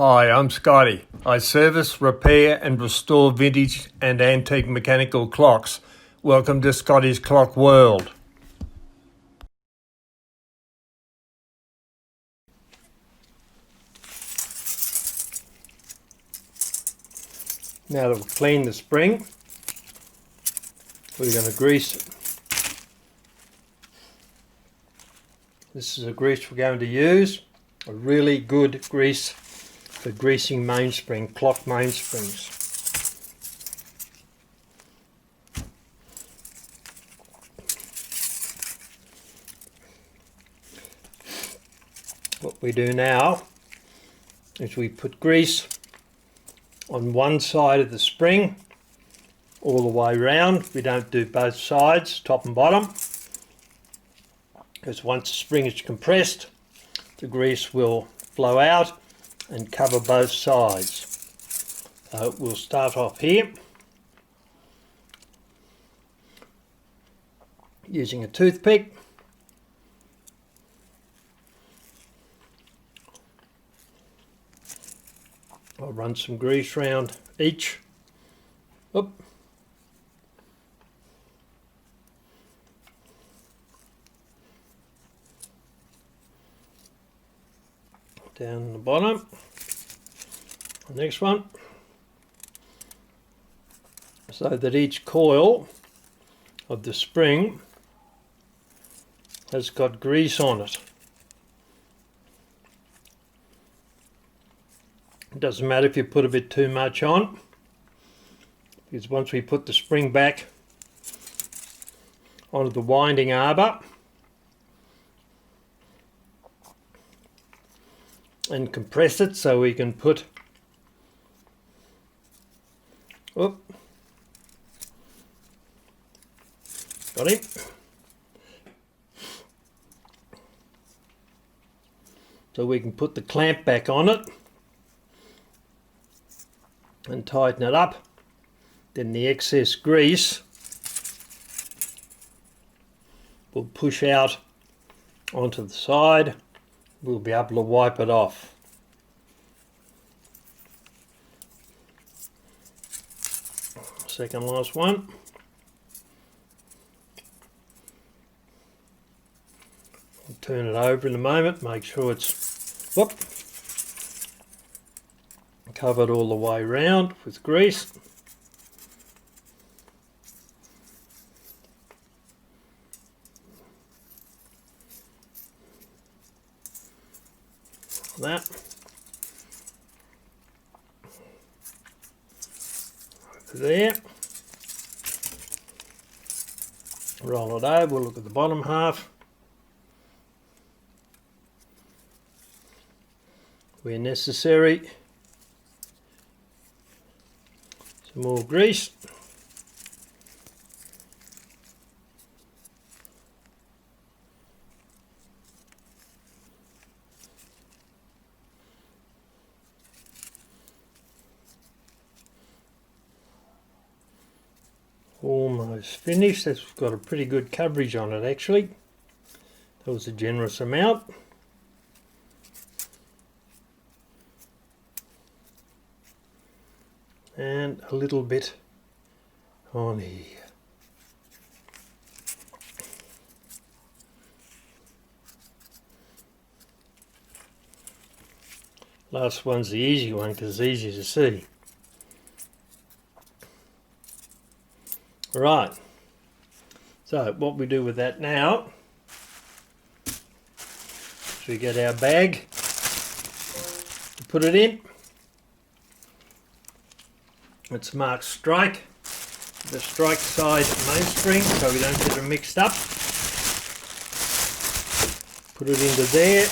Hi, I'm Scotty. I service, repair and restore vintage and antique mechanical clocks. Welcome to Scotty's Clock World. Now that we've cleaned the spring, we're going to grease it. This is a grease we're going to use, a really good grease for greasing mainspring, clock mainsprings. What we do now is we put grease on one side of the spring all the way round. We don't do both sides, top and bottom, because once the spring is compressed, the grease will flow out and cover both sides. So we'll start off here using a toothpick. I'll run some grease round each. Oop. Down the bottom. The next one. So that each coil of the spring has got grease on it. It doesn't matter if you put a bit too much on, because once we put the spring back onto the winding arbor and compress it so we can put got him. So we can put the clamp back on it and tighten it up. Then the excess grease will push out onto the side. We'll be able to wipe it off. Second last one. I'll turn it over in a moment, make sure it's covered all the way round with grease. That. Over there. Roll it over, we'll look at the bottom half. Where necessary, some more grease. Almost finished. That's got a pretty good coverage on it actually. That was a generous amount. And a little bit on here. Last one's the easy one because it's easy to see. Right, so what we do with that now is we get our bag, put it in. It's marked strike, the strike side mainspring, so we don't get them mixed up. Put it into there,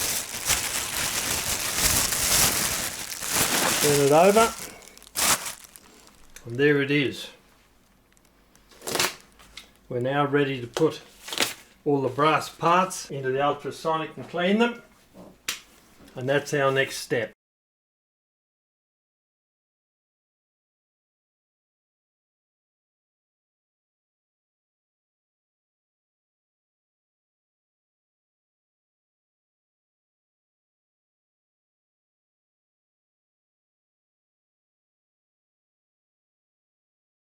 turn it over, and there it is. We're now ready to put all the brass parts into the ultrasonic and clean them, and that's our next step.